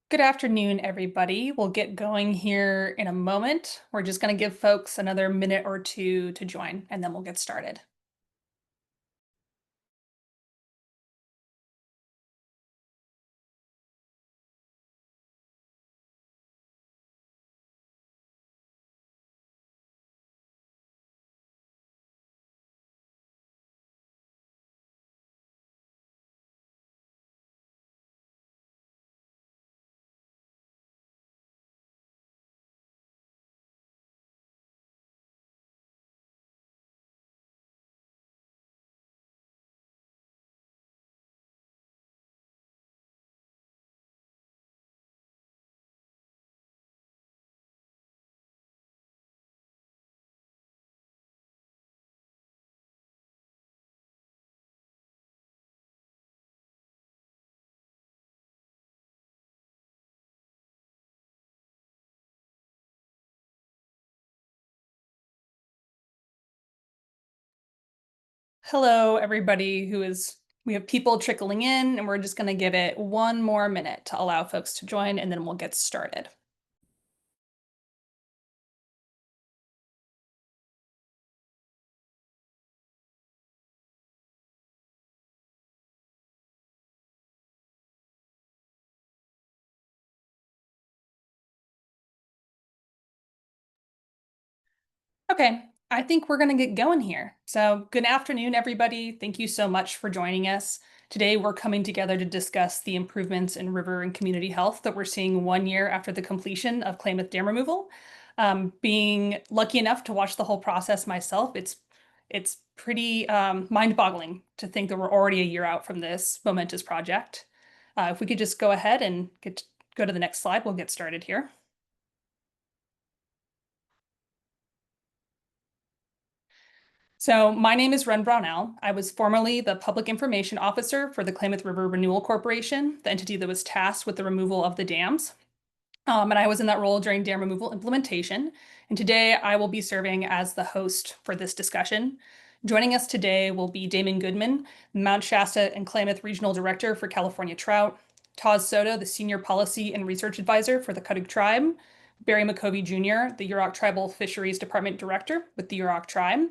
Good afternoon, everybody. We'll get going here in a moment. We're just going to give folks another minute or two to join, and then we'll get started. Hello, everybody we have people trickling in, and we're just going to give it one more minute to allow folks to join, and then we'll get started. Okay, I think we're going to get going here. So, good afternoon, everybody. Thank you so much for joining us. Today, we're coming together to discuss the improvements in river and community health that we're seeing 1 year after the completion of Klamath Dam removal. Being lucky enough to watch the whole process myself, it's pretty mind-boggling to think that we're already a year out from this momentous project. If we could just go ahead and go to the next slide, we'll get started here. So my name is Ren Brownell. I was formerly the Public Information Officer for the Klamath River Renewal Corporation, the entity that was tasked with the removal of the dams. And I was in that role during dam removal implementation. And today I will be serving as the host for this discussion. Joining us today will be Damon Goodman, Mount Shasta and Klamath Regional Director for California Trout, Taz Soto, the Senior Policy and Research Advisor for the Cutug Tribe, Barry McCovey Jr., the Yurok Tribal Fisheries Department Director with the Yurok Tribe,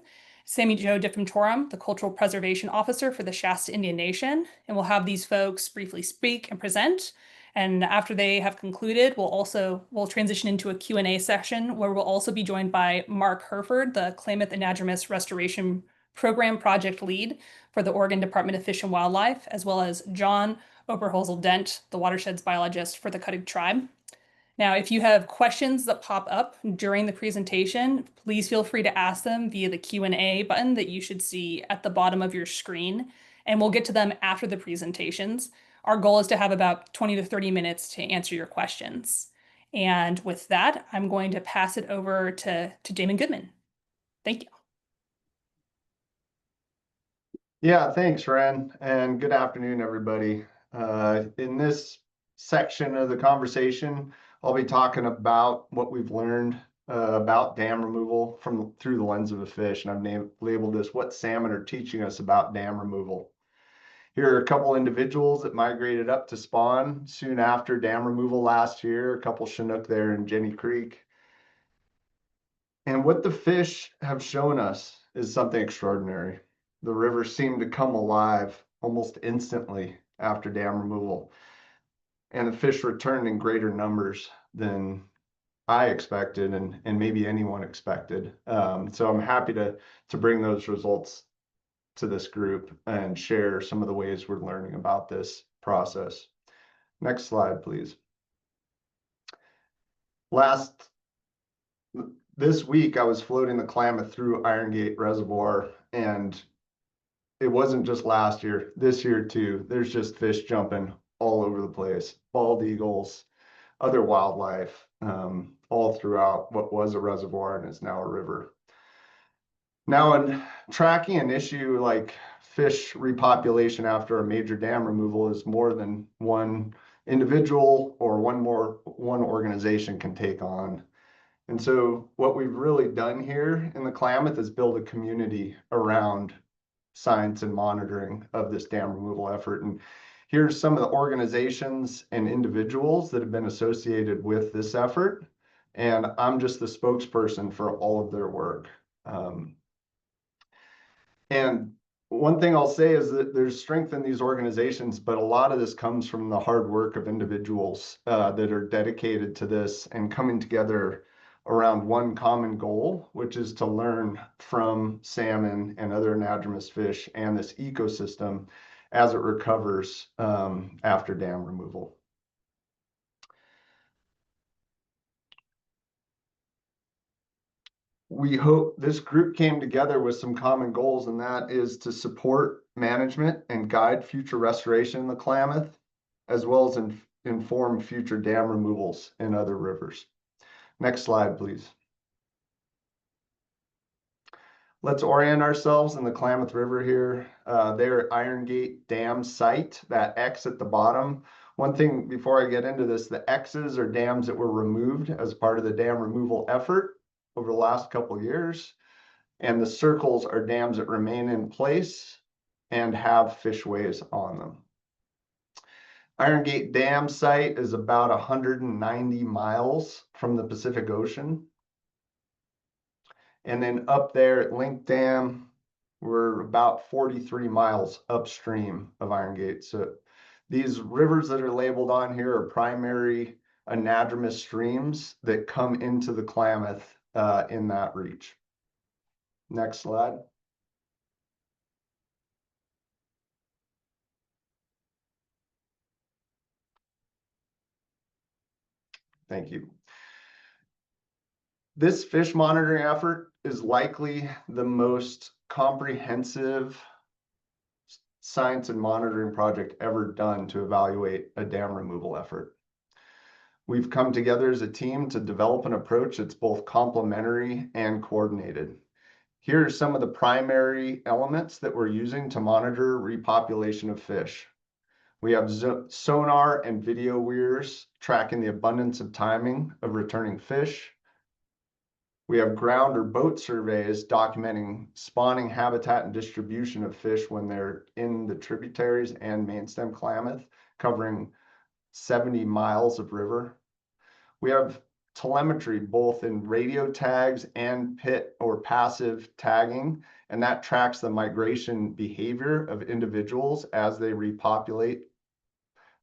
Sammy Joe Diffentorum, the Cultural Preservation Officer for the Shasta Indian Nation. And we'll have these folks briefly speak and present. And after they have concluded, we'll transition into a Q&A session where we'll also be joined by Mark Herford, the Klamath Anadromous Restoration Program Project Lead for the Oregon Department of Fish and Wildlife, as well as John Oberholzel Dent, the Watersheds Biologist for the Cutug Tribe. Now, if you have questions that pop up during the presentation, please feel free to ask them via the Q&A button that you should see at the bottom of your screen, and we'll get to them after the presentations. Our goal is to have about 20 to 30 minutes to answer your questions. And with that, I'm going to pass it over to Damon Goodman. Thank you. Yeah, thanks, Ren, and good afternoon, everybody. In this section of the conversation, I'll be talking about what we've learned about dam removal through the lens of a fish, and I've labeled this "What Salmon Are Teaching Us About Dam Removal." Here are a couple individuals that migrated up to spawn soon after dam removal last year, a couple Chinook there in Jenny Creek. And what the fish have shown us is something extraordinary. The river seemed to come alive almost instantly after dam removal, and the fish returned in greater numbers than I expected and maybe anyone expected. So I'm happy to bring those results to this group and share some of the ways we're learning about this process. Next slide, please. This week, I was floating the Klamath through Iron Gate Reservoir, and it wasn't just last year, this year too. There's just fish jumping all over the place, bald eagles, other wildlife, all throughout what was a reservoir and is now a river. Now, in tracking an issue like fish repopulation after a major dam removal is more than one individual or one organization can take on. And so what we've really done here in the Klamath is build a community around science and monitoring of this dam removal effort. And Here's some of the organizations and individuals that have been associated with this effort, and I'm just the spokesperson for all of their work. And one thing I'll say is that there's strength in these organizations, but a lot of this comes from the hard work of individuals that are dedicated to this and coming together around one common goal, which is to learn from salmon and other anadromous fish and this ecosystem as it recovers after dam removal. We hope this group came together with some common goals, and that is to support management and guide future restoration in the Klamath, as well as inform future dam removals in other rivers. Next slide, please. Let's orient ourselves in the Klamath River here. They're at Iron Gate Dam site, that X at the bottom. One thing before I get into this, the X's are dams that were removed as part of the dam removal effort over the last couple of years. And the circles are dams that remain in place and have fishways on them. Iron Gate Dam site is about 190 miles from the Pacific Ocean. And then up there at Link Dam, we're about 43 miles upstream of Iron Gate. So these rivers that are labeled on here are primary anadromous streams that come into the Klamath in that reach. Next slide. Thank you. This fish monitoring effort is likely the most comprehensive science and monitoring project ever done to evaluate a dam removal effort. We've come together as a team to develop an approach that's both complementary and coordinated. Here are some of the primary elements that we're using to monitor repopulation of fish. We have sonar and video weirs tracking the abundance of timing of returning fish. We have ground or boat surveys documenting spawning habitat and distribution of fish when they're in the tributaries and main stem Klamath, covering 70 miles of river. We have telemetry both in radio tags and pit or passive tagging, and that tracks the migration behavior of individuals as they repopulate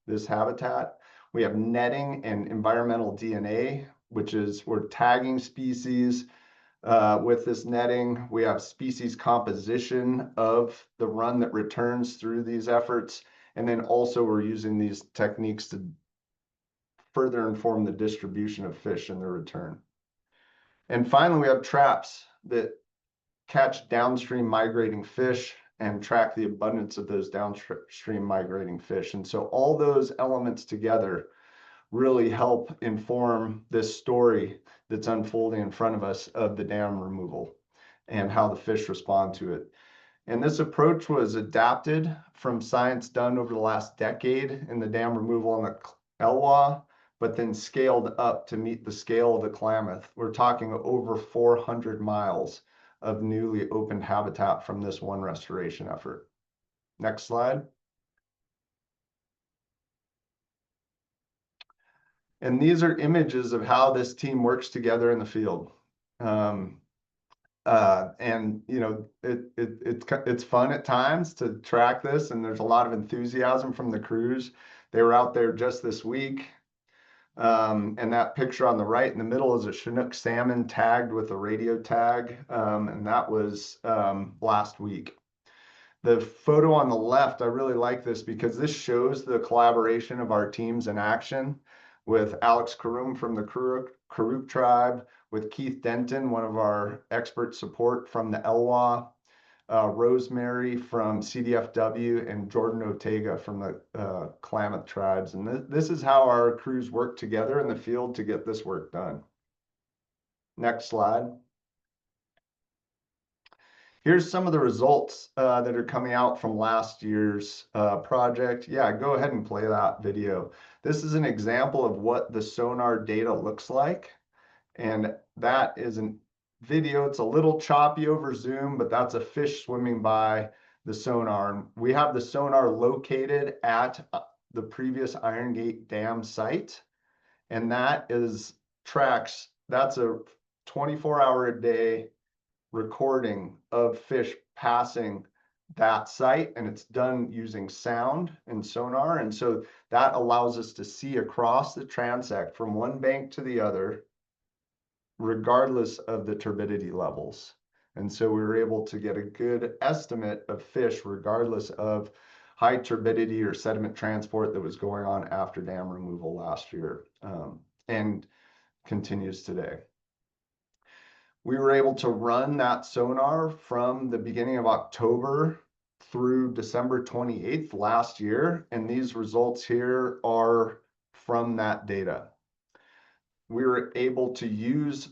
this habitat. We have netting and environmental DNA, which is we're tagging species with this netting. We have species composition of the run that returns through these efforts. And then also we're using these techniques to further inform the distribution of fish in their return. And finally, we have traps that catch downstream migrating fish and track the abundance of those downstream migrating fish. And so all those elements together really help inform this story that's unfolding in front of us of the dam removal and how the fish respond to it. And this approach was adapted from science done over the last decade in the dam removal on the Elwha, but then scaled up to meet the scale of the Klamath. We're talking over 400 miles of newly opened habitat from this one restoration effort. Next slide. And these are images of how this team works together in the field. And you know, it's fun at times to track this, and there's a lot of enthusiasm from the crews. They were out there just this week. And that picture on the right in the middle is a Chinook salmon tagged with a radio tag, and that was last week. The photo on the left, I really like this because this shows the collaboration of our teams in action with Alex Karoum from the Karuk tribe, with Keith Denton, one of our expert support from the Elwha, Rosemary from CDFW, and Jordan Ortega from the Klamath tribes. And this is how our crews work together in the field to get this work done. Next slide. Here's some of the results that are coming out from last year's project. Yeah, go ahead and play that video. This is an example of what the sonar data looks like. And that is a video. It's a little choppy over Zoom, but that's a fish swimming by the sonar. We have the sonar located at the previous Iron Gate Dam site, and that is tracks, that's a 24-hour a day recording of fish passing that site, and it's done using sound and sonar. And so that allows us to see across the transect from one bank to the other, regardless of the turbidity levels. And so we were able to get a good estimate of fish, regardless of high turbidity or sediment transport that was going on after dam removal last year, and continues today. We were able to run that sonar from the beginning of October through December 28th last year, and these results here are from that data. We were able to use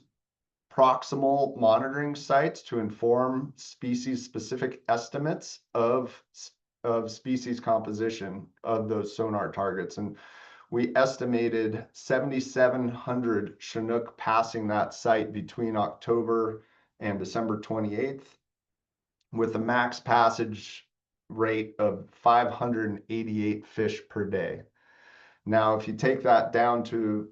proximal monitoring sites to inform species-specific estimates of species composition of those sonar targets. And we estimated 7,700 Chinook passing that site between October and December 28th, with a max passage rate of 588 fish per day. Now, if you take that down to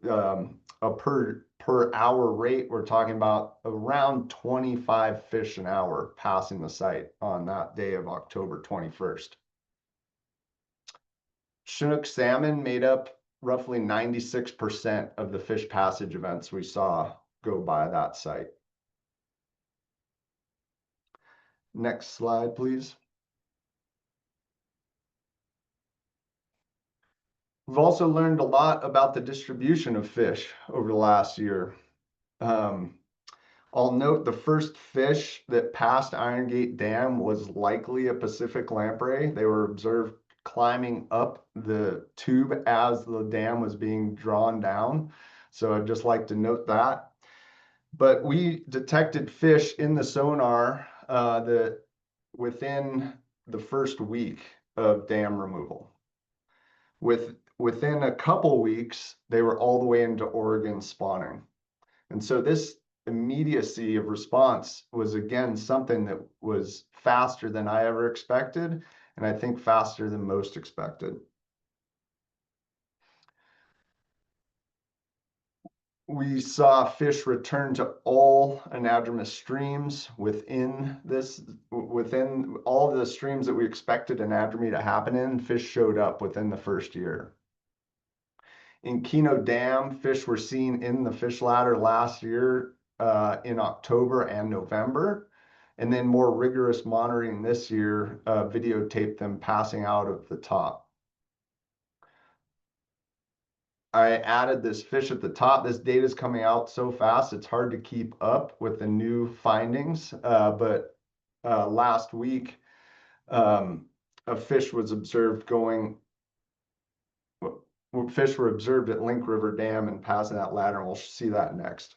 a per hour rate, we're talking about around 25 fish an hour passing the site on that day of October 21st. Chinook salmon made up roughly 96% of the fish passage events we saw go by that site. Next slide, please. We've also learned a lot about the distribution of fish over the last year. I'll note the first fish that passed Iron Gate Dam was likely a Pacific lamprey. They were observed climbing up the tube as the dam was being drawn down. So I'd just like to note that. But we detected fish in the sonar within the first week of dam removal. Within a couple weeks, they were all the way into Oregon spawning. And so this immediacy of response was, again, something that was faster than I ever expected, and I think faster than most expected. We saw fish return to all anadromous streams within all of the streams that we expected anadromy to happen in. Fish showed up within the first year. In Keno Dam, fish were seen in the fish ladder last year in October and November. And then more rigorous monitoring this year videotaped them passing out of the top. I added this fish at the top. This data is coming out so fast, it's hard to keep up with the new findings. But last week, a fish was observed fish were observed at Link River Dam and passing that ladder, and we'll see that next.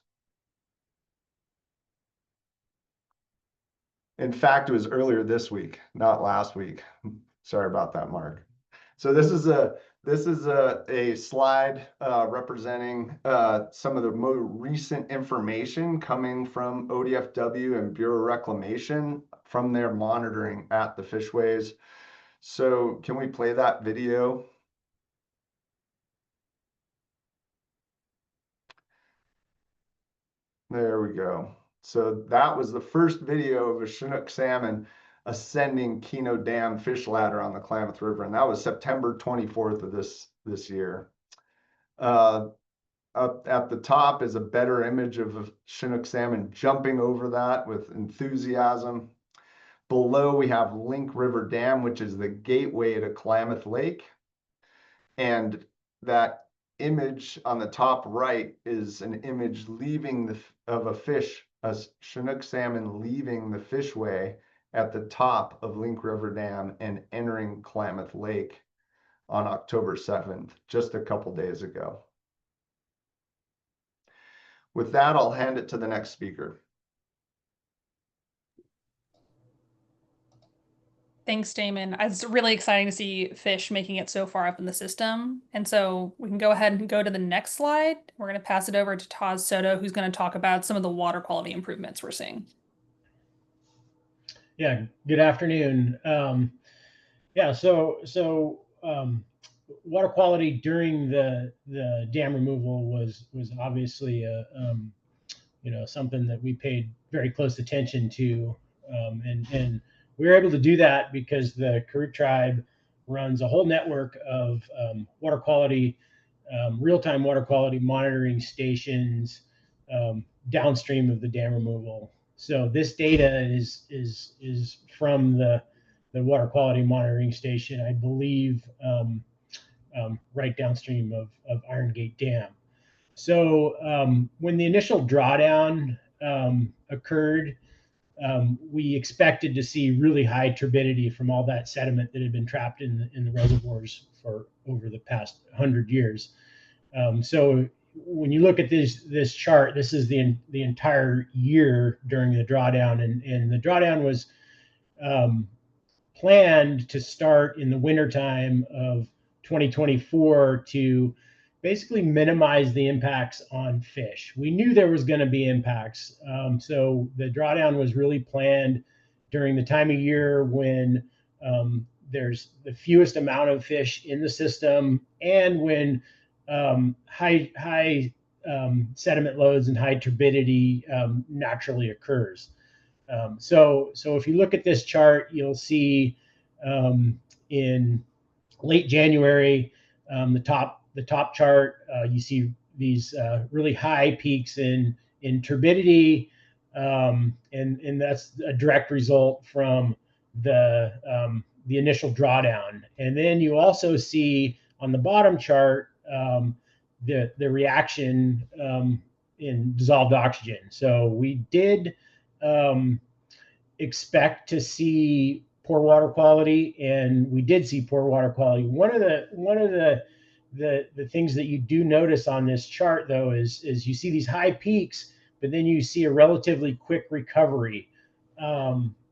In fact, it was earlier this week, not last week. Sorry about that, Mark. So this is a slide representing some of the more recent information coming from ODFW and Bureau of Reclamation from their monitoring at the fishways. So can we play that video? There we go. So that was the first video of a Chinook salmon ascending Keno Dam fish ladder on the Klamath River, and that was September 24th of this year. Up at the top is a better image of a Chinook salmon jumping over that with enthusiasm. Below we have Link River Dam, which is the gateway to Klamath Lake. And that image on the top right is an image of a fish, a Chinook salmon leaving the fishway at the top of Link River Dam and entering Klamath Lake on October 7th, just a couple days ago. With that, I'll hand it to the next speaker. Thanks, Damon. It's really exciting to see fish making it so far up in the system. And so we can go ahead and go to the next slide. We're going to pass it over to Taz Soto, who's going to talk about some of the water quality improvements we're seeing. Yeah, good afternoon. Yeah, water quality during the dam removal was obviously something that we paid very close attention to, and we were able to do that because the Karuk tribe runs a whole network of water quality, real-time water quality monitoring stations downstream of the dam removal. So this data is from the water quality monitoring station, I believe, right downstream of Iron Gate Dam. So when the initial drawdown occurred, we expected to see really high turbidity from all that sediment that had been trapped in the reservoirs for over the past 100 years. So when you look at this chart, this is the entire year during the drawdown, and the drawdown was um, planned to start in the wintertime of 2024 to basically minimize the impacts on fish. We knew there was going to be impacts. So the drawdown was really planned during the time of year when there's the fewest amount of fish in the system and when high sediment loads and high turbidity naturally occurs. So if you look at this chart, you'll see in late January, the top chart, you see these really high peaks in turbidity, and that's a direct result from the initial drawdown. And then you also see on the bottom chart the reaction in dissolved oxygen. So we did um, expect to see poor water quality, and we did see poor water quality. One of the things that you do notice on this chart, though, is you see these high peaks, but then you see a relatively quick recovery.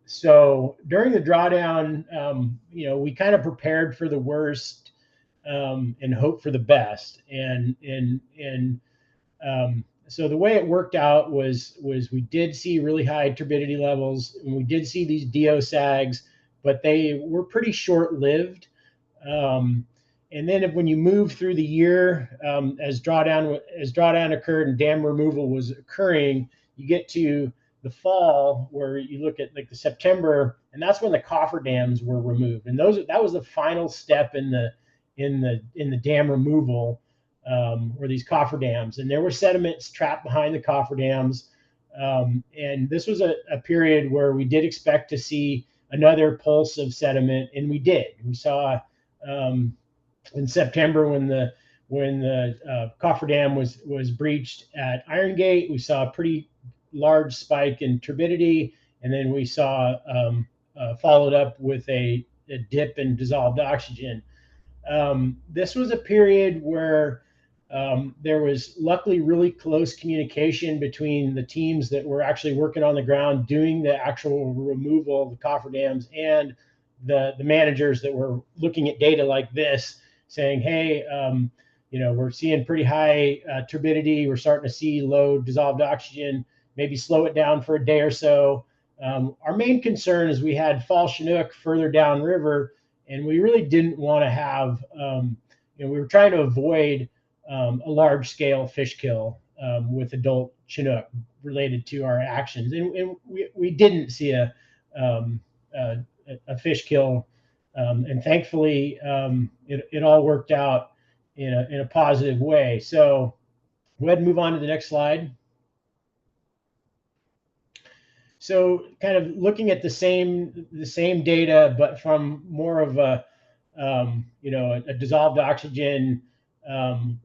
So during the drawdown, we kind of prepared for the worst and hoped for the best, and so the way it worked out was we did see really high turbidity levels, and we did see these DO sags, but they were pretty short lived. Um, and then when you move through the year, as drawdown occurred and dam removal was occurring, you get to the fall where you look at like the September, and that's when the cofferdams were removed, and that was the final step in the dam removal, or these cofferdams, and there were sediments trapped behind the cofferdams. And this was a period where we did expect to see another pulse of sediment, and we did. We saw um, in September when the cofferdam was breached at Iron Gate, we saw a pretty large spike in turbidity, and then we saw followed up with a dip in dissolved oxygen. This was a period where there was luckily really close communication between the teams that were actually working on the ground doing the actual removal of the cofferdams and the managers that were looking at data like this, saying, "Hey, we're seeing pretty high turbidity. We're starting to see low dissolved oxygen. Maybe slow it down for a day or so." Our main concern is we had fall Chinook further downriver, and we really didn't want to have, we were trying to avoid a large scale fish kill with adult Chinook related to our actions. And we didn't see um, a, a fish kill. And thankfully, it all worked out in a positive way. So go ahead and move on to the next slide. So kind of looking at the same data, but from more of a dissolved oxygen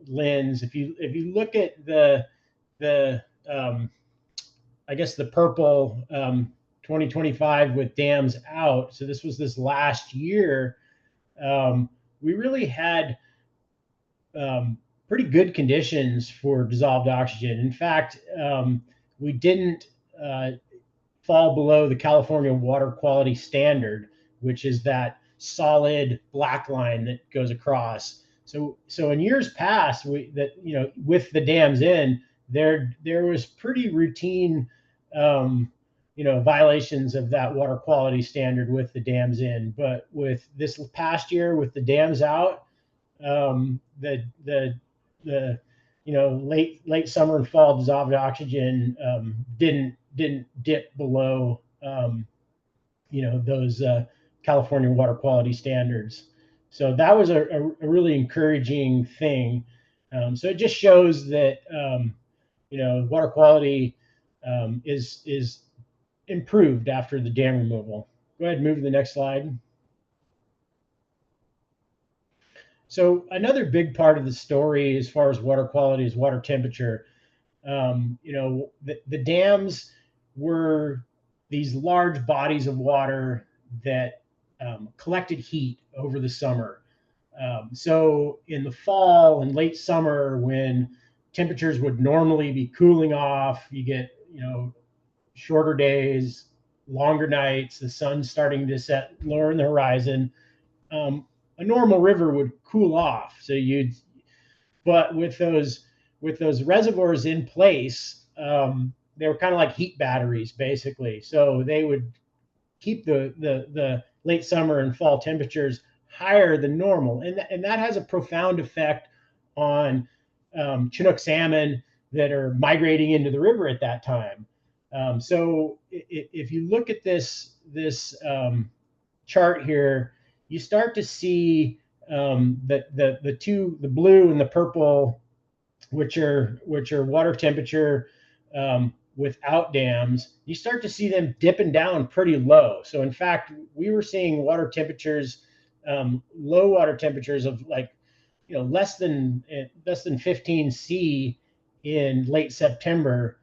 lens. If you look at the I guess the purple 2025 with dams out. So this last year. We really had pretty good conditions for dissolved oxygen. In fact, we didn't uh, fall below the California water quality standard, which is that solid black line that goes across. So in years past, with the dams in there was pretty routine um, violations of that water quality standard with the dams in. But with this past year, with the dams out, the late summer and fall dissolved oxygen didn't dip below those California water quality standards. So that was a really encouraging thing. So it just shows that water quality is improved after the dam removal. Go ahead and move to the next slide. So another big part of the story as far as water quality is water temperature. The dams were these large bodies of water that collected heat over the summer. So in the fall and late summer, when temperatures would normally be cooling off, you get shorter days, longer nights, the sun's starting to set lower in the horizon. A normal river would cool off. But with those reservoirs in place, they were kind of like heat batteries, basically. So they would keep the late summer and fall temperatures higher than normal, and that has a profound effect on Chinook salmon that are migrating into the river at that time. So if you look at this chart here, you start to see that the blue and the purple, which are water temperature without dams, you start to see them dipping down pretty low. So in fact, we were seeing water temperatures, low water temperatures of like less than 15 C in late September,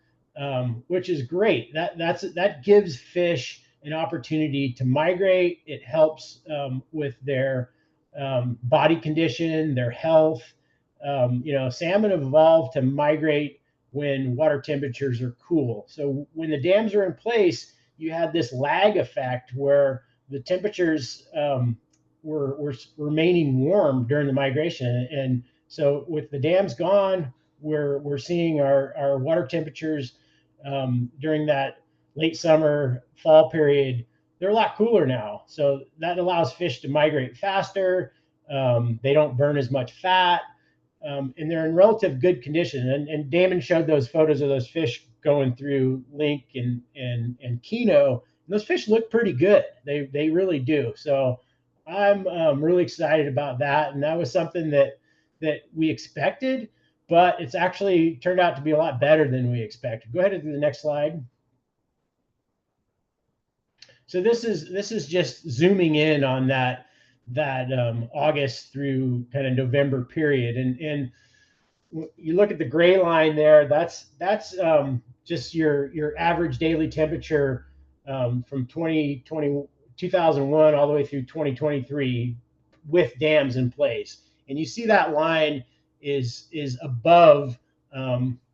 which is great. That gives fish an opportunity to migrate. It helps with their body condition, their health. Salmon evolved to migrate when water temperatures are cool. So when the dams are in place, you had this lag effect where the temperatures were remaining warm during the migration. And so with the dams gone, we're seeing our water temperatures during that late summer, fall period, they're a lot cooler now. So that allows fish to migrate faster. They don't burn as much fat. And they're in relative good condition. And Damon showed those photos of those fish going through Link and Keno. And those fish look pretty good. They really do. So I'm really excited about that. And that was something that we expected, but it's actually turned out to be a lot better than we expected. Go ahead and do the next slide. So this is just zooming in on that August through kind of November period, and you look at the gray line there. That's just your average daily temperature from 2001 all the way through 2023 with dams in place, and you see that line is above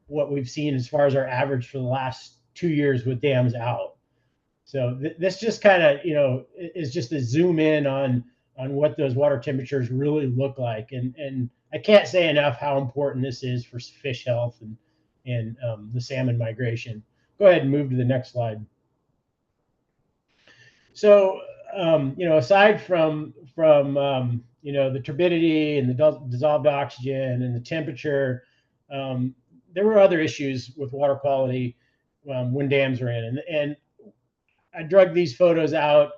what we've seen as far as our average for the last 2 years with dams out. So this just kind of is just a zoom in on what those water temperatures really look like, and I can't say enough how important this is for fish health and the salmon migration. Go ahead and move to the next slide. So aside from the turbidity and the dissolved oxygen and the temperature, there were other issues with water quality when dams are in, and I drug these photos out.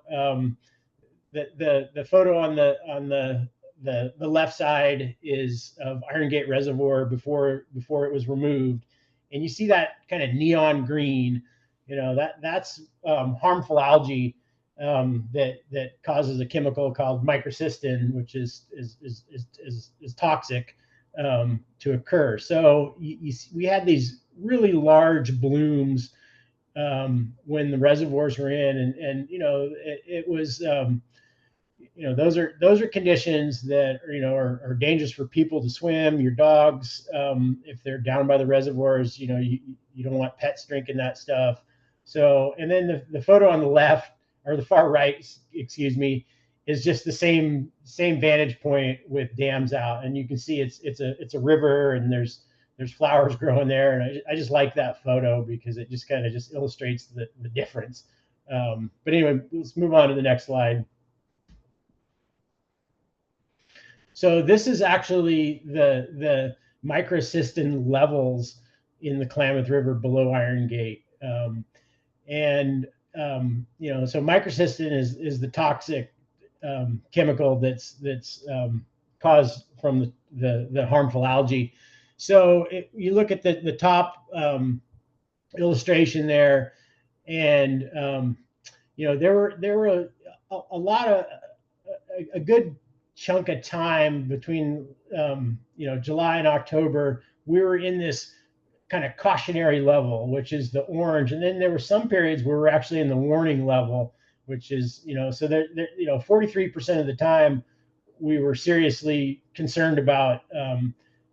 The photo on the left side is of Iron Gate Reservoir before it was removed, and you see that kind of neon green. That's harmful algae that causes a chemical called microcystin, which is toxic to occur. So we had these really large blooms when the reservoirs were in, and it was those are conditions that are dangerous for people to swim. Your dogs, if they're down by the reservoirs, you don't want pets drinking that stuff. So, and then the photo on the left or the far right, excuse me, is just the same vantage point with dams out, and you can see it's a river, and there's there's flowers growing there, and I just like that photo because it just kind of just illustrates the difference. But anyway, let's move on to the next slide. So this is actually the microcystin levels in the Klamath River below Iron Gate. And so microcystin is the toxic chemical that's caused from the harmful algae. So you look at the top illustration there, and there were a lot of a good chunk of time between July and October. We were in this kind of cautionary level, which is the orange, and then there were some periods where we're actually in the warning level, which is so there 43% of the time we were seriously concerned about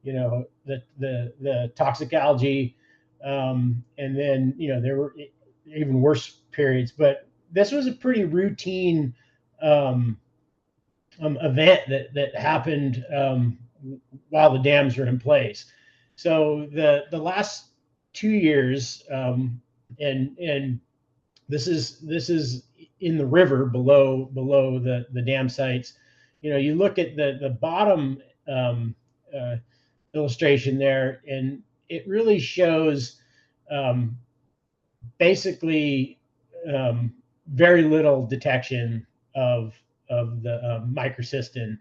the toxic algae, and then there were even worse periods, but this was a pretty routine event that happened while the dams were in place. So the last 2 years, and this is in the river below the dam sites. You look at the bottom illustration there, and it really shows basically very little detection of the microcystin.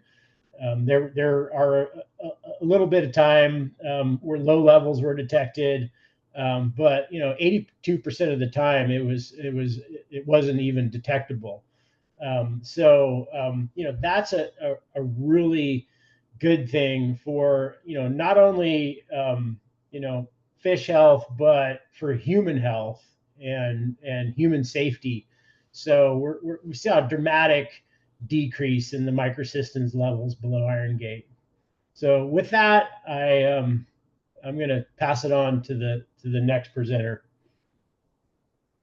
There are a little bit of time where low levels were detected, but 82% of the time it wasn't even detectable. That's a really good thing for not only fish health, but for human health and human safety. So we saw a dramatic decrease in the microcystins levels below Iron Gate. So with that, I'm going to pass it on to the next presenter.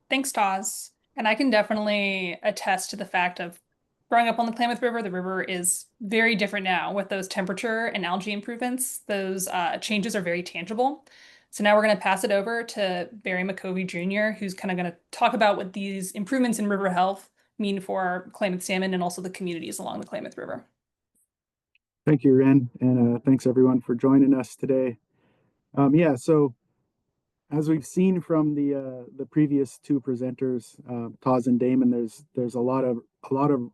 Thanks, Taz. And I can definitely attest to the fact of growing up on the Klamath River. The river is very different now with those temperature and algae improvements. Those changes are very tangible. So now we're going to pass it over to Barry McCovey Jr., who's kind of going to talk about what these improvements in river health mean for Klamath salmon and also the communities along the Klamath River. Thank you, Ren, and thanks everyone for joining us today. So as we've seen from the previous two presenters, Taz and Damon, there's a lot of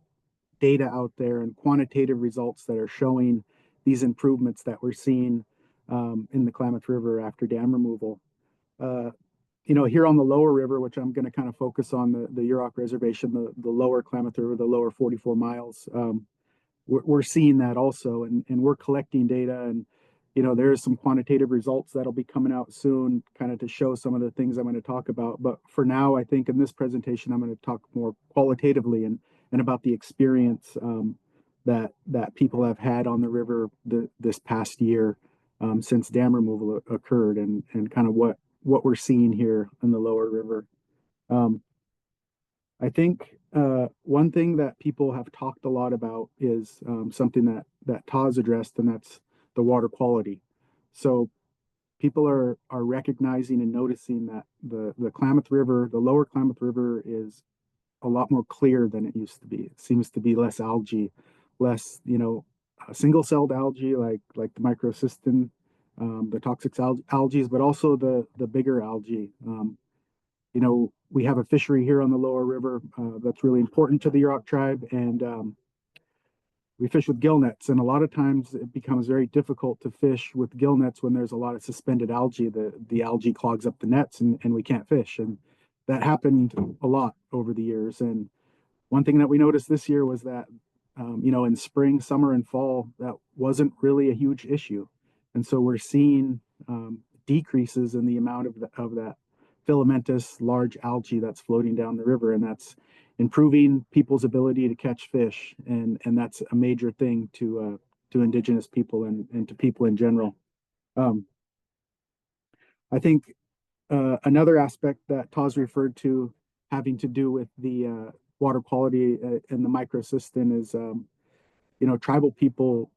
data out there and quantitative results that are showing these improvements that we're seeing in the Klamath River after dam removal. Here on the lower river, which I'm going to kind of focus on the Yurok Reservation, the lower Klamath River, the lower 44 miles. We're seeing that also, and we're collecting data, and there's some quantitative results that'll be coming out soon, kind of to show some of the things I'm going to talk about. But for now, I think in this presentation, I'm going to talk more qualitatively and about the experience that people have had on the river this past year since dam removal occurred, and kind of what we're seeing here in the lower river. I think one thing that people have talked a lot about is something that Taz addressed, and that's the water quality. So people are recognizing and noticing that the Klamath River, the lower Klamath River, is a lot more clear than it used to be. It seems to be less algae, less single-celled algae like the microcystin, the toxic algae, but also the bigger algae. We have a fishery here on the lower river that's really important to the Yurok tribe, and we fish with gill nets, and a lot of times it becomes very difficult to fish with gill nets when there's a lot of suspended algae. The algae clogs up the nets, and we can't fish, and that happened a lot over the years. And one thing that we noticed this year was that in spring, summer, and fall, that wasn't really a huge issue, and so we're seeing decreases in the amount of that filamentous large algae that's floating down the river, and that's improving people's ability to catch fish, and that's a major thing to Indigenous people and to people in general. I think another aspect that Taz referred to, having to do with the water quality and the microcystin, is tribal people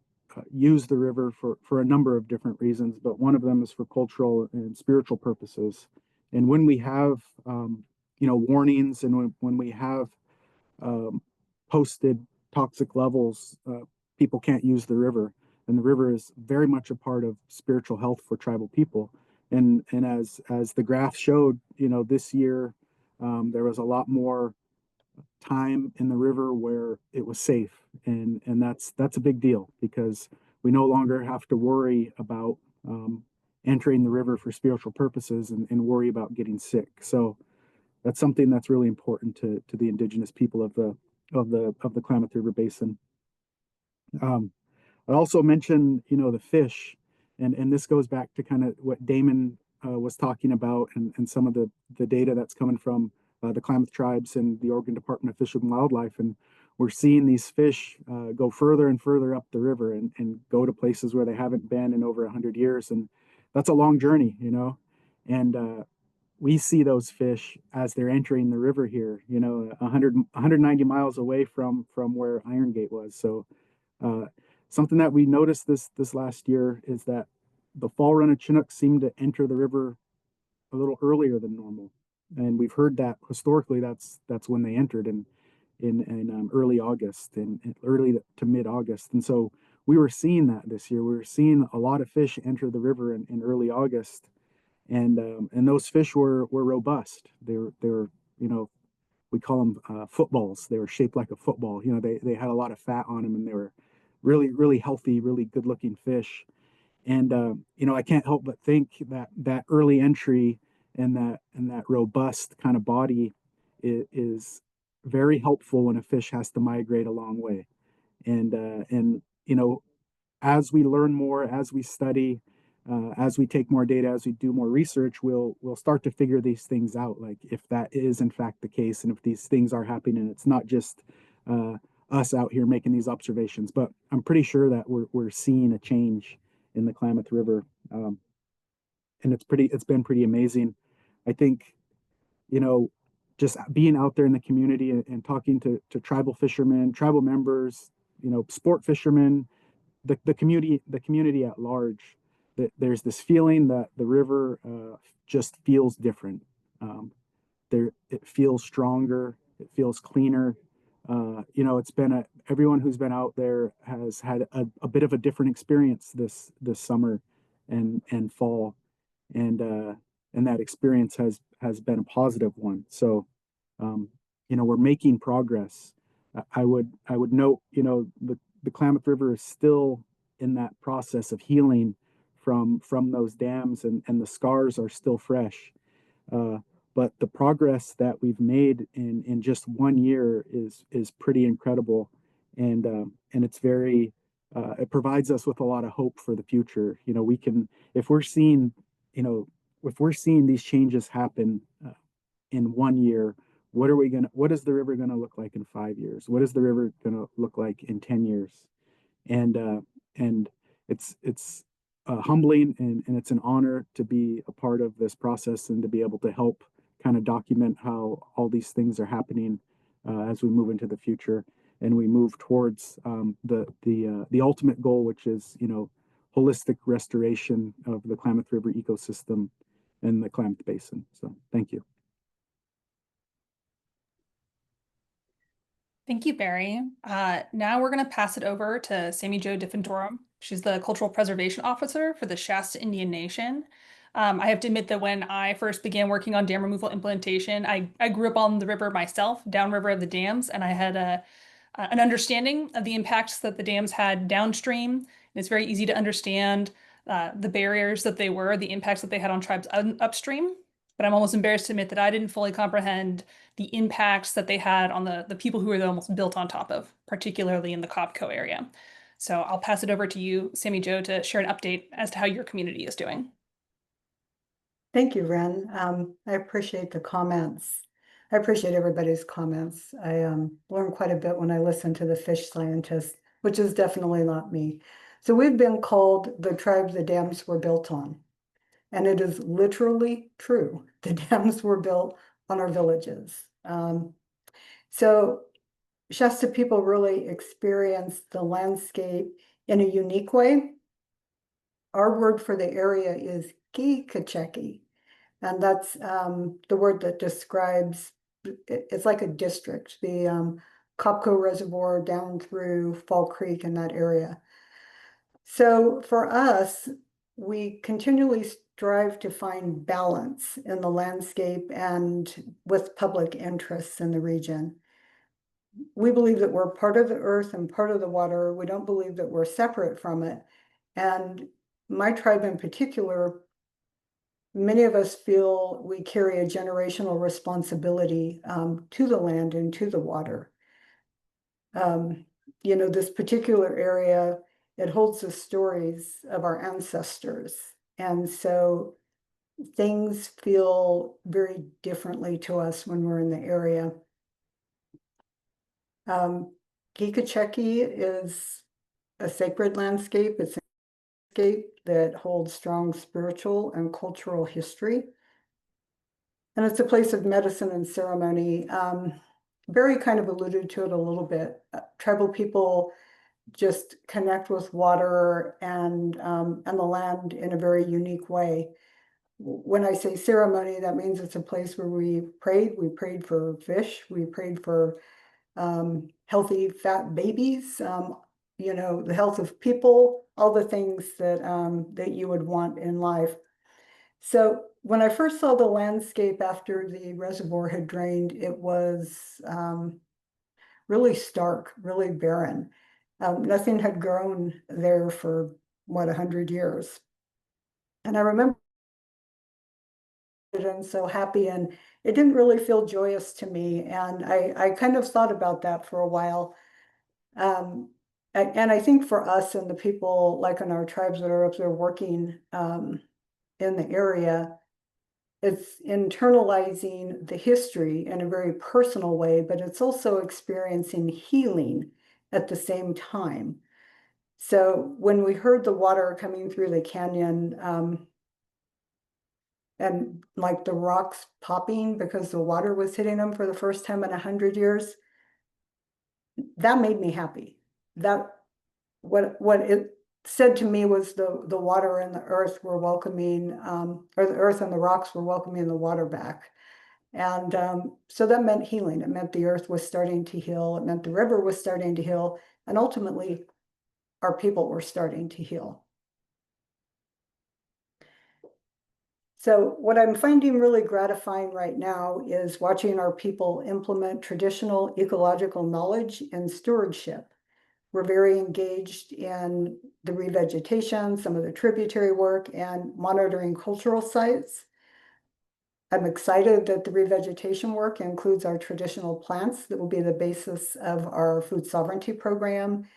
use the river for a number of different reasons, but one of them is for cultural and spiritual purposes. And when we have, warnings, and when we have um, posted toxic levels, people can't use the river. And the river is very much a part of spiritual health for tribal people. And as the graph showed, this year there was a lot more time in the river where it was safe, and that's a big deal, because we no longer have to worry about entering the river for spiritual purposes and worry about getting sick. So that's something that's really important to the indigenous people of the Klamath River Basin. I also mentioned, the fish, and this goes back to kind of what Damon was talking about, and some of the data that's coming from the Klamath tribes and the Oregon Department of Fish and Wildlife. And we're seeing these fish go further and further up the river and go to places where they haven't been in over 100 years. And that's a long journey, and we see those fish as they're entering the river here, 190 miles away from where Iron Gate was. So something that we noticed this last year is that the fall run of Chinook seemed to enter the river a little earlier than normal, and we've heard that historically that's when they entered in early August and early to mid August. And so we were seeing that this year. We were seeing a lot of fish enter the river in early August, and those fish were robust. They were we call them footballs. They were shaped like a football. They had a lot of fat on them, and they were really, really healthy, really good looking fish. And I can't help but think that early entry and that robust kind of body is very helpful when a fish has to migrate a long way. And as we learn more, as we study, as we take more data, as we do more research, we'll start to figure these things out. Like if that is in fact the case, and if these things are happening, and it's not just us out here making these observations. But I'm pretty sure that we're seeing a change in the Klamath River, and it's been pretty amazing. I think just being out there in the community and talking to tribal fishermen, tribal members, sport fishermen, the community at large, that there's this feeling that the river just feels different. It feels stronger, it feels cleaner. It's been everyone who's been out there has had a bit of a different experience this summer and fall, and that experience has been a positive one. So we're making progress. I would note, the Klamath River is still in that process of healing from those dams, and the scars are still fresh. But the progress that we've made in just 1 year is pretty incredible, and it's very it provides us with a lot of hope for the future. We can, if we're seeing these changes happen in 1 year, what is the river gonna look like in 5 years? What is the river gonna look like in 10 years? And it's humbling, and it's an honor to be a part of this process and to be able to help kind of document how all these things are happening as we move into the future, and we move towards the ultimate goal, which is holistic restoration of the Klamath River ecosystem and the Klamath Basin. So thank you. Thank you, Barry. Now we're going to pass it over to Sammy Jo Diffentorum. She's the Cultural Preservation Officer for the Shasta Indian Nation. I have to admit that when I first began working on dam removal implementation, I grew up on the river myself, downriver of the dams, and I had an understanding of the impacts that the dams had downstream. And it's very easy to understand the barriers that they were, the impacts that they had on tribes upstream. But I'm almost embarrassed to admit that I didn't fully comprehend the impacts that they had on the people who were almost built on top of, particularly in the Copco area. So I'll pass it over to you, Sammy Jo, to share an update as to how your community is doing. Thank you, Ren. I appreciate the comments. I appreciate everybody's comments. I learned quite a bit when I listened to the fish scientist, which is definitely not me. So we've been called the tribe the dams were built on. And it is literally true. The dams were built on our villages. So Shasta people really experienced the landscape in a unique way. Our word for the area is Kikacheki, and that's the word that describes, it's like a district, the Copco Reservoir down through Fall Creek in that area. So for us, we continually strive to find balance in the landscape and with public interests in the region. We believe that we're part of the earth and part of the water. We don't believe that we're separate from it. And my tribe in particular, many of us feel we carry a generational responsibility to the land and to the water. You know, this particular area, it holds the stories of our ancestors. And so things feel very differently to us when we're in the area. Kikacheki is a sacred landscape. It's a landscape that holds strong spiritual and cultural history. And it's a place of medicine and ceremony. Barry kind of alluded to it a little bit. Tribal people just connect with water and the land in a very unique way. When I say ceremony, that means it's a place where we prayed. We prayed for fish. We prayed for healthy, fat babies. You know, the health of people, all the things that that you would want in life. So when I first saw the landscape after the reservoir had drained, it was really stark, really barren. Nothing had grown there for, what, 100 years. And I remember and so happy, and it didn't really feel joyous to me. And I kind of thought about that for a while. And I think for us and the people like in our tribes that are up there working in the area, it's internalizing the history in a very personal way, but it's also experiencing healing at the same time. So when we heard the water coming through the canyon, and like the rocks popping because the water was hitting them for the first time in 100 years, that made me happy. That what it said to me was the water and the earth were welcoming, or the earth and the rocks were welcoming the water back. And so that meant healing. It meant the earth was starting to heal. It meant the river was starting to heal. And ultimately, our people were starting to heal. So what I'm finding really gratifying right now is watching our people implement traditional ecological knowledge and stewardship. We're very engaged in the revegetation, some of the tributary work, and monitoring cultural sites. I'm excited that the revegetation work includes our traditional plants that will be the basis of our food sovereignty program.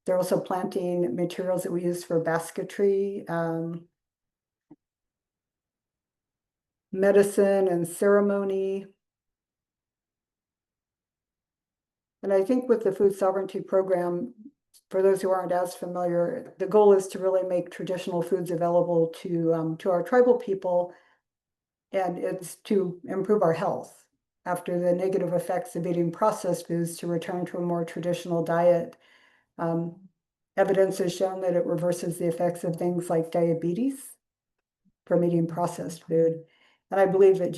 They're also planting materials that we use for basketry, medicine and ceremony. And I think with the food sovereignty program, for those who aren't as familiar, the goal is to really make traditional foods available to our tribal people, and it's to improve our health after the negative effects of eating processed foods to return to a more traditional diet. Evidence has shown that it reverses the effects of things like diabetes from eating processed food. And I believe that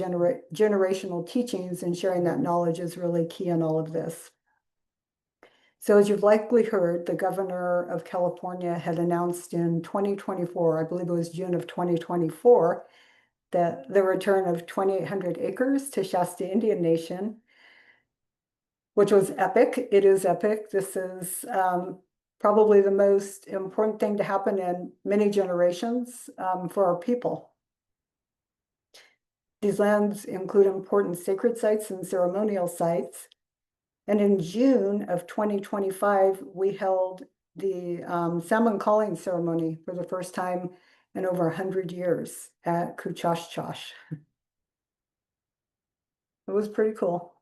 generational teachings and sharing that knowledge is really key in all of this. So as you've likely heard, the governor of California had announced in 2024, I believe it was June of 2024, that the return of 2,800 acres to Shasta Indian Nation, which was epic. It is epic. This is probably the most important thing to happen in many generations for our people. These lands include important sacred sites and ceremonial sites. And in June of 2025, we held the salmon calling ceremony for the first time in over 100 years at Kuchashchash. It was pretty cool.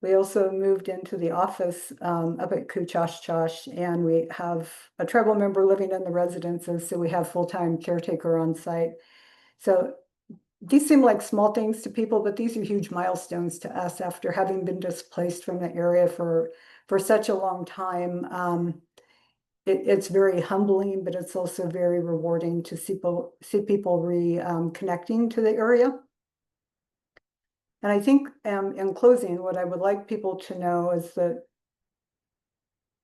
We also moved into the office up at Kuchashchash, and we have a tribal member living in the residences, so we have full-time caretaker on site. So these seem like small things to people, but these are huge milestones to us after having been displaced from the area for such a long time. it's very humbling, but it's also very rewarding to see people connecting to the area. And I think in closing, what I would like people to know is that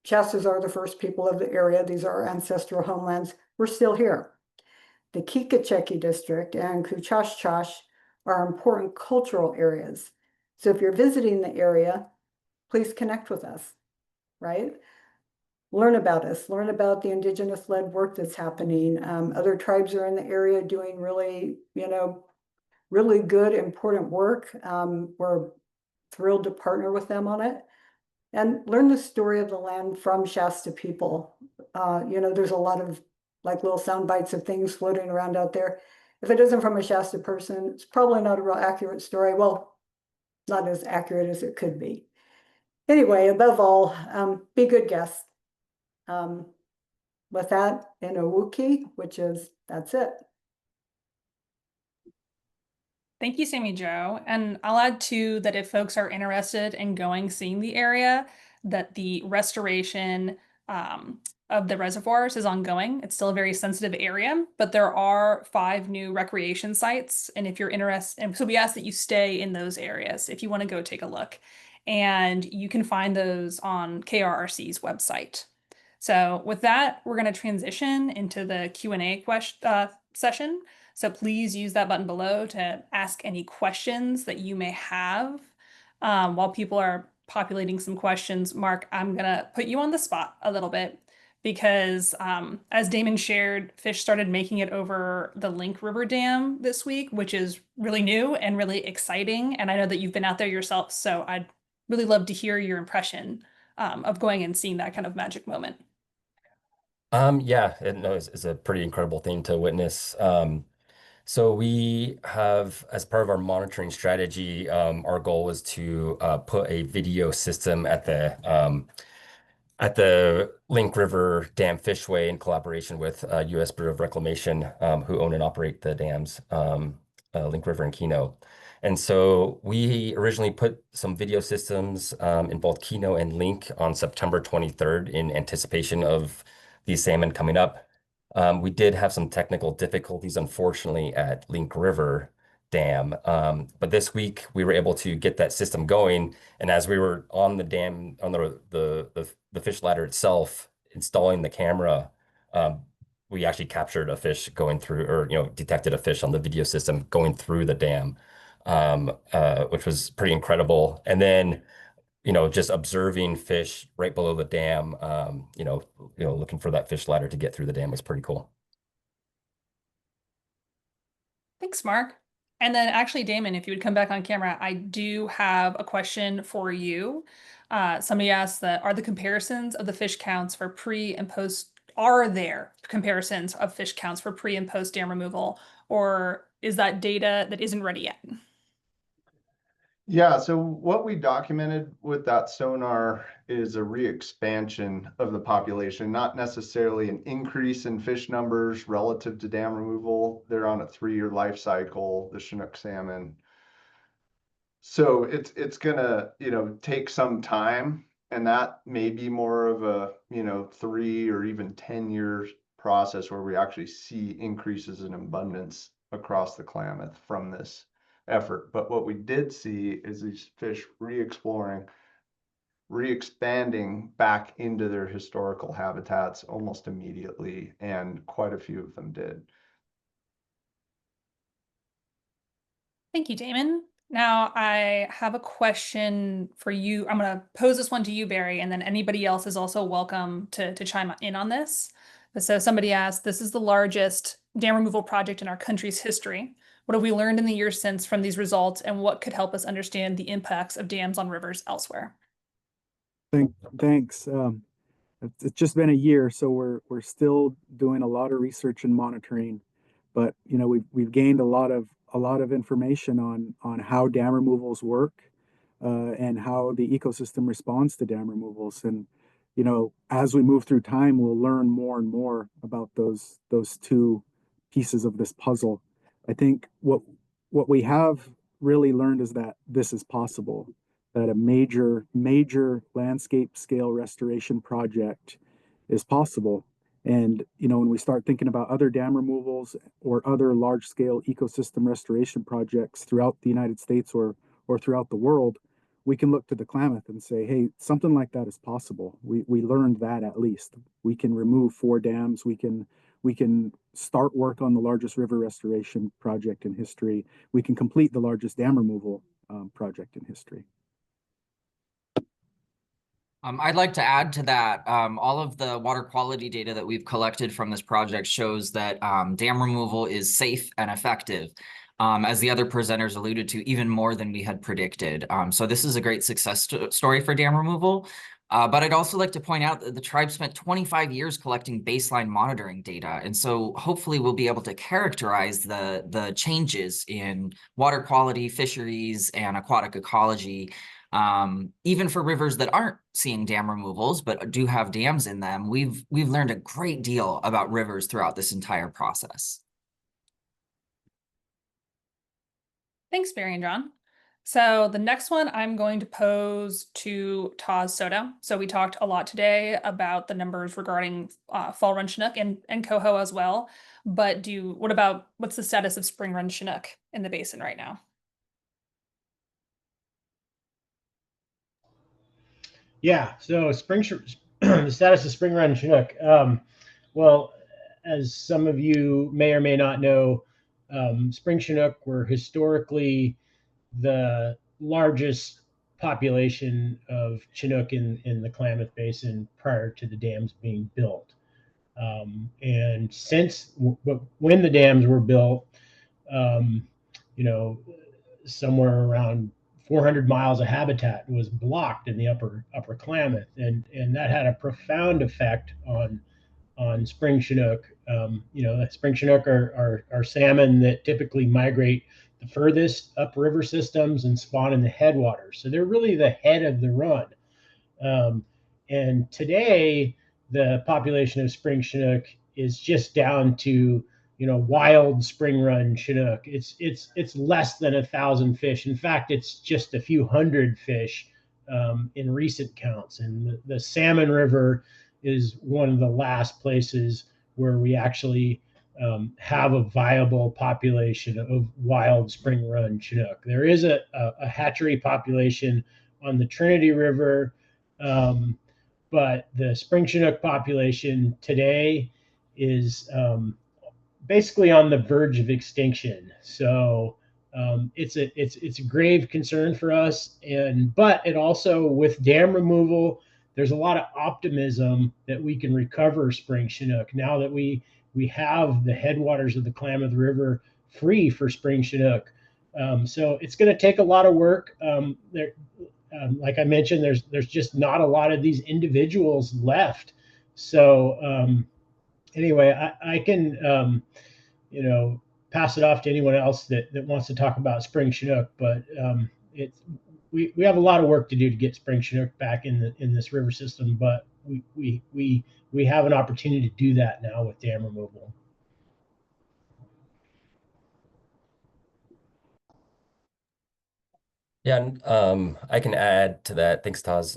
Shastas are the first people of the area. These are our ancestral homelands. We're still here. The Kikacheki district and Kuchashchash are important cultural areas. So if you're visiting the area, please connect with us, right? Learn about us, learn about the Indigenous-led work that's happening. Other tribes are in the area doing really, really good, important work. We're thrilled to partner with them on it. And learn the story of the land from Shasta people. There's a lot of like little sound bites of things floating around out there. If it isn't from a Shasta person, it's probably not a real accurate story. Well, not as accurate as it could be. Anyway, above all, be good guests. With that, in Owuki, that's it. Thank you, Sammy Joe. And I'll add too that if folks are interested in seeing the area, that the restoration of the reservoirs is ongoing. It's still a very sensitive area, but there are 5 new recreation sites. And if you're interested, and so we ask that you stay in those areas if you want to go take a look. And you can find those on KRRC's website. So with that, we're going to transition into the Q&A session. So please use that button below to ask any questions that you may have. While people are populating some questions, Mark, I'm gonna put you on the spot a little bit because as Damon shared, fish started making it over the Link River Dam this week, which is really new and really exciting. And I know that you've been out there yourself, so I'd really love to hear your impression of going and seeing that kind of magic moment. Yeah, it's a pretty incredible thing to witness. So we have, as part of our monitoring strategy, our goal was to put a video system at the Link River Dam Fishway in collaboration with U.S. Bureau of Reclamation, who own and operate the dams, Link River and Keno. And so we originally put some video systems in both Keno and Link on September 23rd in anticipation of these salmon coming up. We did have some technical difficulties, unfortunately, at Link River Dam. But this week we were able to get that system going. And as we were on the dam, on the fish ladder itself, installing the camera, we actually captured a fish going through, or detected a fish on the video system going through the dam, which was pretty incredible. And then just observing fish right below the dam, looking for that fish ladder to get through the dam was pretty cool. Thanks, Mark. And then actually, Damon, if you would come back on camera, I do have a question for you. Somebody asked are the comparisons of the fish counts for pre and post, are there comparisons of fish counts for pre and post dam removal, or is that data that isn't ready yet? Yeah, so what we documented with that sonar is a re-expansion of the population, not necessarily an increase in fish numbers relative to dam removal. They're on a 3-year life cycle, the Chinook salmon. So it's gonna, take some time, and that may be more of a, 3 or even 10 years process where we actually see increases in abundance across the Klamath from this effort. But what we did see is these fish re-exploring, re-expanding back into their historical habitats almost immediately, and quite a few of them did. Thank you, Damon. Now I have a question for you. I'm going to pose this one to you, Barry, and then anybody else is also welcome to chime in on this. So somebody asked, this is the largest dam removal project in our country's history. What have we learned in the years since from these results, and what could help us understand the impacts of dams on rivers elsewhere? Thanks. It's just been a year, so we're still doing a lot of research and monitoring, but we've gained a lot of information on how dam removals work, and how the ecosystem responds to dam removals. And as we move through time, we'll learn more and more about those 2 pieces of this puzzle. I think what we have really learned is that this is possible, that a major landscape scale restoration project is possible. And, you know, when we start thinking about other dam removals or other large scale ecosystem restoration projects throughout the United States or throughout the world, we can look to the Klamath and say, hey, something like that is possible. We learned that at least. We can remove 4 dams. We can start work on the largest river restoration project in history. We can complete the largest dam removal project in history. I'd like to add to that. All of the water quality data that we've collected from this project shows that dam removal is safe and effective. As the other presenters alluded to, even more than we had predicted. So this is a great success story for dam removal. But I'd also like to point out that the tribe spent 25 years collecting baseline monitoring data. And so hopefully we'll be able to characterize the changes in water quality, fisheries, and aquatic ecology. Even for rivers that aren't seeing dam removals, but do have dams in them, we've learned a great deal about rivers throughout this entire process. Thanks, Barry and John. So the next one I'm going to pose to Taz Soto. So we talked a lot today about the numbers regarding fall run Chinook and coho as well. But what's the status of spring run Chinook in the basin right now? Yeah, so the status of spring run Chinook. Well, as some of you may or may not know, spring Chinook were historically the largest population of Chinook in the Klamath Basin prior to the dams being built. And when the dams were built, you know, somewhere around 400 miles of habitat was blocked in the upper Klamath, and that had a profound effect on spring Chinook. You know, spring Chinook are salmon that typically migrate the furthest up river systems and spawn in the headwaters. So they're really the head of the run. And today, the population of spring Chinook is just down to, you know, wild spring run Chinook. It's less than 1,000 fish. In fact, it's just a few hundred fish in recent counts. And the Salmon River is one of the last places where we actually have a viable population of wild spring run Chinook. There is a hatchery population on the Trinity River, but the spring Chinook population today is basically on the verge of extinction. So it's a grave concern for us, but it also, with dam removal, there's a lot of optimism that we can recover spring Chinook now that we have the headwaters of the Klamath River free for spring Chinook. So it's going to take a lot of work. Like I mentioned, there's just not a lot of these individuals left. So anyway, I can you know, pass it off to anyone else that wants to talk about spring Chinook, but we have a lot of work to do to get spring Chinook back in this river system, but we have an opportunity to do that now with dam removal. Yeah, and I can add to that. Thanks, Taz.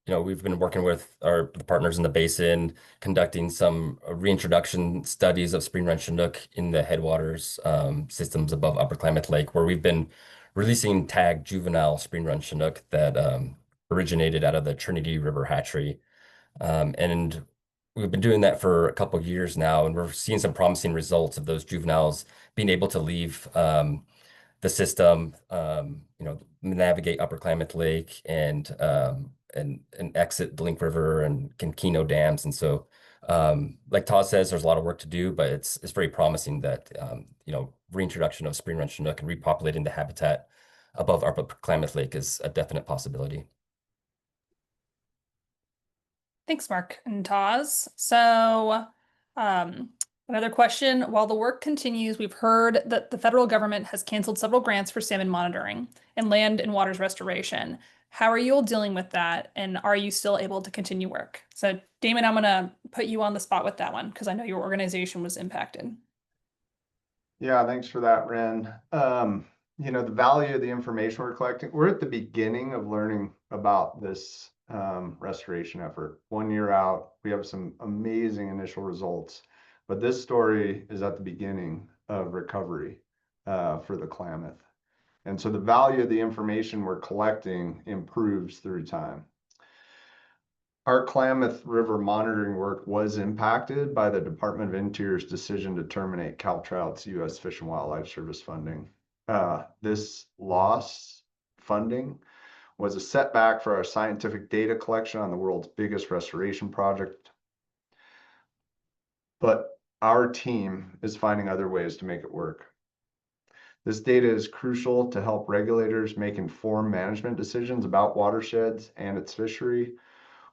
You know, we've been working with the partners in the basin, conducting some reintroduction studies of spring run Chinook in the headwaters systems above Upper Klamath Lake, where we've been releasing tagged juvenile spring run Chinook that originated out of the Trinity River hatchery. And we've been doing that for a couple of years now, and we're seeing some promising results of those juveniles being able to leave the system, you know, navigate Upper Klamath Lake and exit the Link River and Kino dams. And so, like Todd says, there's a lot of work to do, but it's very promising that you know, reintroduction of spring run Chinook and repopulating the habitat above Upper Klamath Lake is a definite possibility. Thanks, Mark and Taz. So, another question. While the work continues, we've heard that the federal government has canceled several grants for salmon monitoring and land and waters restoration. How are you all dealing with that? And are you still able to continue work? So, Damon, I'm going to put you on the spot with that one because I know your organization was impacted. Yeah, thanks for that, Ren. You know, the value of the information we're collecting, we're at the beginning of learning about this restoration effort. 1 year out, we have some amazing initial results, but this story is at the beginning of recovery for the Klamath. And so the value of the information we're collecting improves through time. Our Klamath River monitoring work was impacted by the Department of Interior's decision to terminate Caltrout's U.S. Fish and Wildlife Service funding. This loss funding was a setback for our scientific data collection on the world's biggest restoration project. But our team is finding other ways to make it work. This data is crucial to help regulators make informed management decisions about watersheds and its fishery.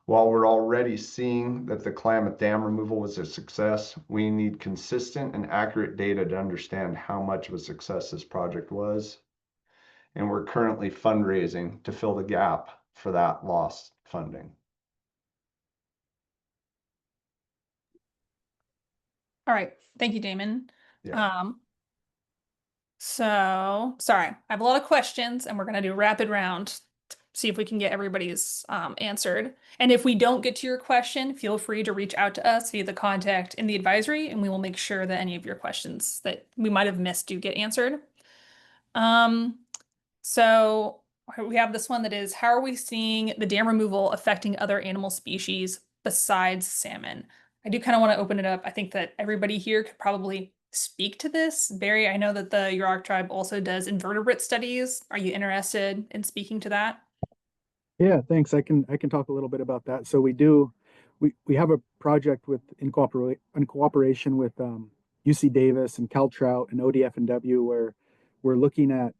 While we're already seeing that the Klamath Dam removal was a success, we need consistent and accurate data to understand how much of a success this project was. And we're currently fundraising to fill the gap for that lost funding. All right. Thank you, Damon. Yeah. So sorry, I have a lot of questions and we're going to do rapid round to see if we can get everybody's answered. And if we don't get to your question, feel free to reach out to us via the contact in the advisory and we will make sure that any of your questions that we might have missed do get answered. So we have this one that is, how are we seeing the dam removal affecting other animal species besides salmon? I do kind of want to open it up. I think that everybody here could probably speak to this. Barry, I know that the Yurok tribe also does invertebrate studies. Are you interested in speaking to that? Yeah, thanks. I can talk a little bit about that. So we have a project in cooperation with UC Davis and Caltrout and ODF&W where we're looking at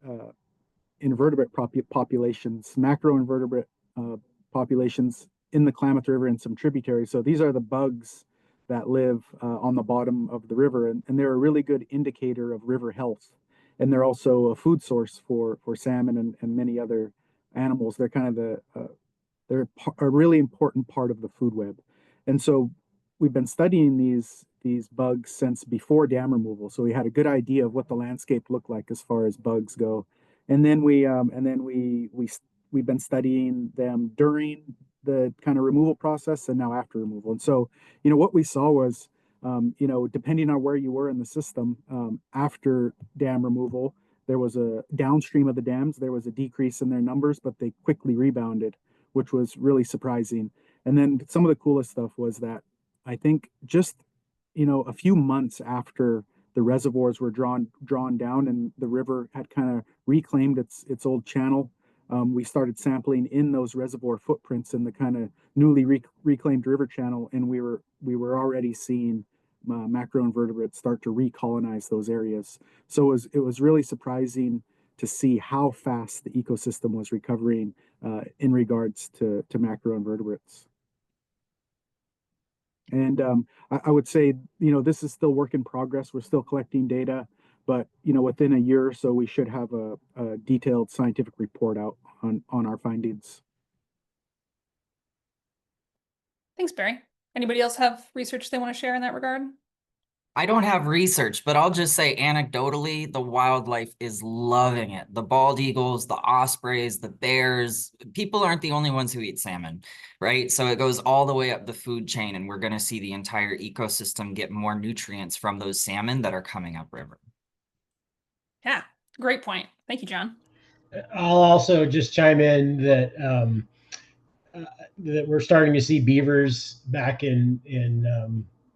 invertebrate populations, macroinvertebrate populations in the Klamath River and some tributaries. So these are the bugs that live on the bottom of the river, and they're a really good indicator of river health. And they're also a food source for salmon and many other animals. They're kind of they're a really important part of the food web. And so we've been studying these bugs since before dam removal. So we had a good idea of what the landscape looked like as far as bugs go. And then we've been studying them during the kind of removal process and now after removal. And so, what we saw was, depending on where you were in the system, after dam removal, there was a downstream of the dams, there was a decrease in their numbers, but they quickly rebounded, which was really surprising. And then some of the coolest stuff was that I think just, a few months after the reservoirs were drawn down and the river had kind of reclaimed its old channel, we started sampling in those reservoir footprints in the kind of newly reclaimed river channel, and we were already seeing macroinvertebrates start to recolonize those areas. So it was really surprising to see how fast the ecosystem was recovering in regards to macroinvertebrates. And I would say, this is still work in progress. We're still collecting data, but within a year or so, we should have a detailed scientific report out on our findings. Thanks, Barry. Anybody else have research they want to share in that regard? I don't have research, but I'll just say anecdotally, the wildlife is loving it. The bald eagles, the ospreys, the bears, people aren't the only ones who eat salmon, right? So it goes all the way up the food chain, and we're going to see the entire ecosystem get more nutrients from those salmon that are coming upriver. Yeah, great point. Thank you, John. I'll also just chime in that that we're starting to see beavers back in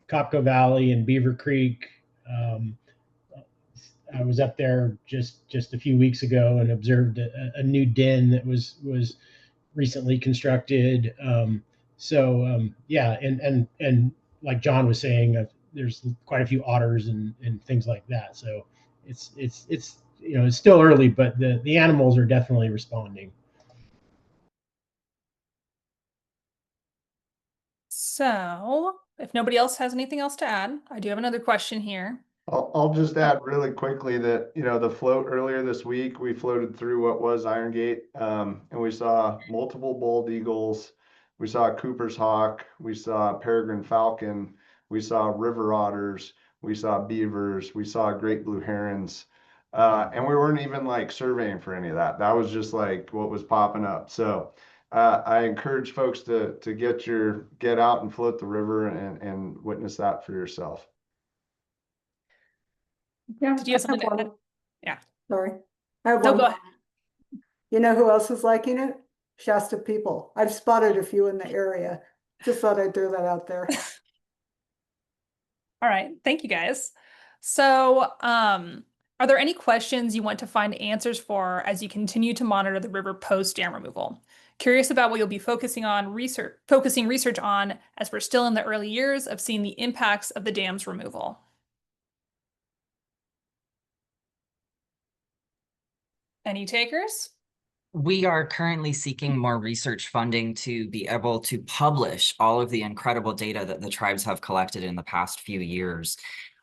Copco Valley and Beaver Creek. I was up there just a few weeks ago and observed a new den that was recently constructed. Yeah, and like John was saying, there's quite a few otters and things like that. So it's it's still early, but the animals are definitely responding. So if nobody else has anything else to add, I do have another question here. I'll just add really quickly that, the float earlier this week, we floated through what was Iron Gate, and we saw multiple bald eagles. We saw Cooper's hawk. We saw peregrine falcon. We saw river otters. We saw beavers. We saw great blue herons. And we weren't even like surveying for any of that. That was just like what was popping up. So I encourage folks to get out and float the river and witness that for yourself. Yeah. Did you have I something to one. add? Yeah. Sorry. I have No, one. go ahead. You know who else is liking it? Shasta people. I've spotted a few in the area. Just thought I'd throw that out there. All right. Thank you guys. So, are there any questions you want to find answers for as you continue to monitor the river post dam removal? Curious about what you'll be focusing research on as we're still in the early years of seeing the impacts of the dam's removal. Any takers? We are currently seeking more research funding to be able to publish all of the incredible data that the tribes have collected in the past few years.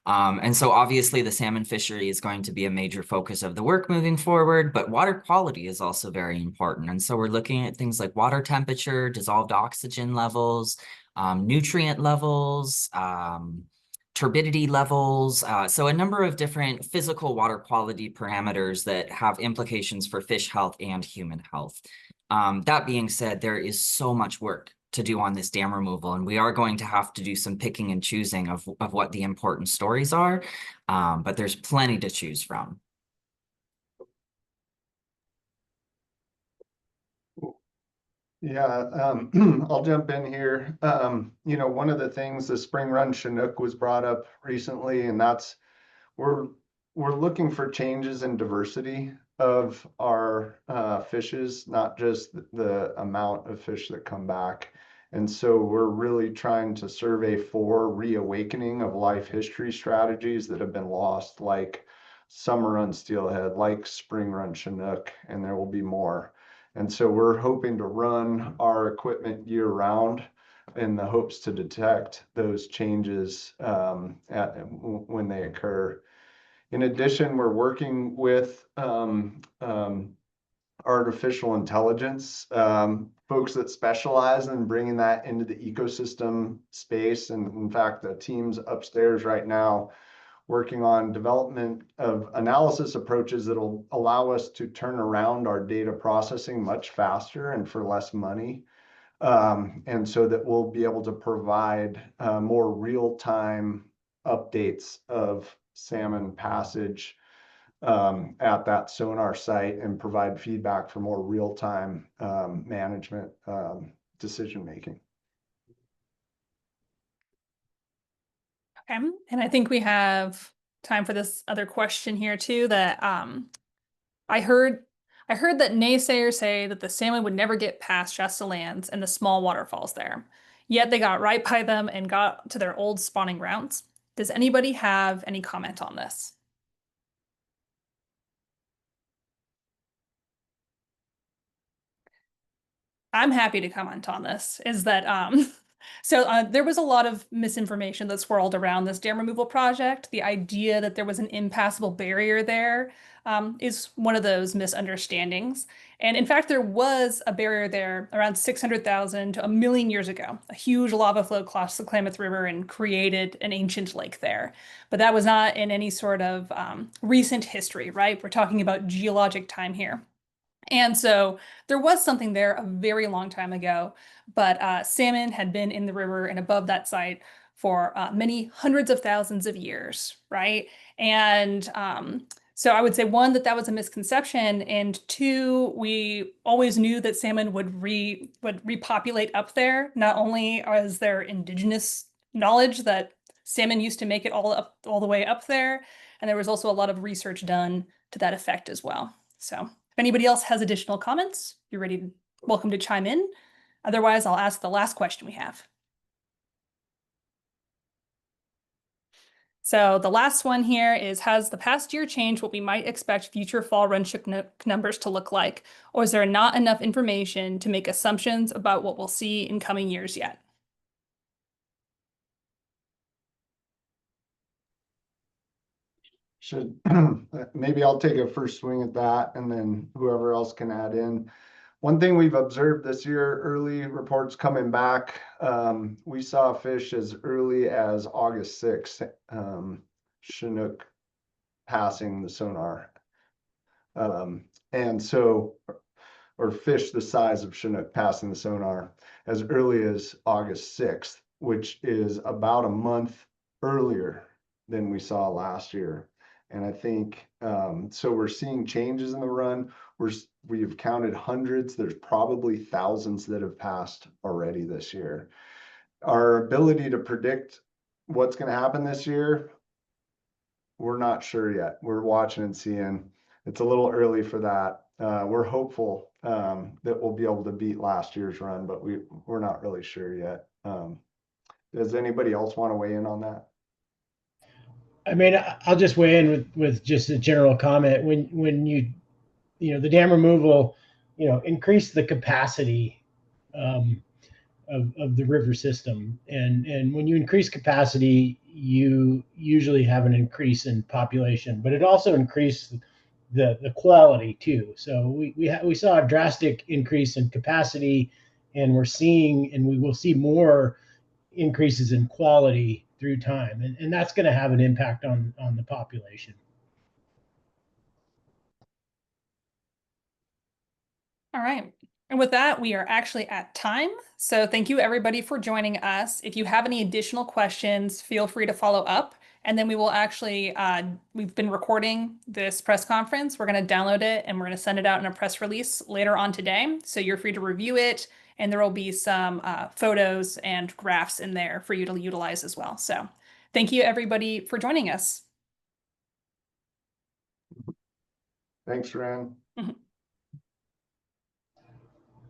And so obviously the salmon fishery is going to be a major focus of the work moving forward, but water quality is also very important. And so we're looking at things like water temperature, dissolved oxygen levels, nutrient levels, turbidity levels. So a number of different physical water quality parameters that have implications for fish health and human health. That being said, there is so much work to do on this dam removal, and we are going to have to do some picking and choosing of what the important stories are, but there's plenty to choose from. Yeah, I'll jump in here. One of the things, the spring run Chinook was brought up recently, and that's we're looking for changes in diversity of our fishes, not just the amount of fish that come back. And so we're really trying to survey for reawakening of life history strategies that have been lost, like summer run steelhead, like spring run Chinook, and there will be more. And so we're hoping to run our equipment year round in the hopes to detect those changes when they occur. In addition, we're working with artificial intelligence, folks that specialize in bringing that into the ecosystem space. And in fact, the team's upstairs right now working on development of analysis approaches that'll allow us to turn around our data processing much faster and for less money. And so that we'll be able to provide more real-time updates of salmon passage at that sonar site and provide feedback for more real-time management decision-making. Okay, and I think we have time for this other question here too, that I heard that naysayers say that the salmon would never get past Shasta Lands and the small waterfalls there. Yet they got right by them and got to their old spawning grounds. Does anybody have any comment on this? I'm happy to comment on this, is that there was a lot of misinformation that swirled around this dam removal project. The idea that there was an impassable barrier there is one of those misunderstandings. And in fact, there was a barrier there around 600,000 to a million years ago. A huge lava flow crossed the Klamath River and created an ancient lake there. But that was not in any sort of recent history, right? We're talking about geologic time here. And so there was something there a very long time ago, but salmon had been in the river and above that site for many hundreds of thousands of years, right? And so I would say, one, that was a misconception, and two, we always knew that salmon would repopulate up there. Not only is there indigenous knowledge that salmon used to make it all the way up there, and there was also a lot of research done to that effect as well. So if anybody else has additional comments, you're welcome to chime in. Otherwise, I'll ask the last question we have. So the last one here is, has the past year changed what we might expect future fall run Chinook numbers to look like? Or is there not enough information to make assumptions about what we'll see in coming years yet? Maybe I'll take a first swing at that, and then whoever else can add in. One thing we've observed this year, early reports coming back, we saw fish as early as August 6th, Chinook passing the sonar. And so or fish the size of Chinook passing the sonar as early as August 6th, which is about a month earlier than we saw last year. And I think, so we're seeing changes in the run. We've counted hundreds. There's probably thousands that have passed already this year. Our ability to predict what's going to happen this year, we're not sure yet. We're watching and seeing. It's a little early for that. We're hopeful that we'll be able to beat last year's run, but we're not really sure yet. Does anybody else want to weigh in on that? I mean, I'll just weigh in with just a general comment. When the dam removal, increased the capacity of the river system, and when you increase capacity, you usually have an increase in population, but it also increased the quality too. So we saw a drastic increase in capacity, and we will see more increases in quality through time, and that's going to have an impact on the population. All right. And with that, we are actually at time. So thank you everybody for joining us. If you have any additional questions, feel free to follow up. And then we will actually, we've been recording this press conference. We're going to download it and we're going to send it out in a press release later on today. So you're free to review it. And there will be some photos and graphs in there for you to utilize as well. So thank you everybody for joining us. Thanks, Ren.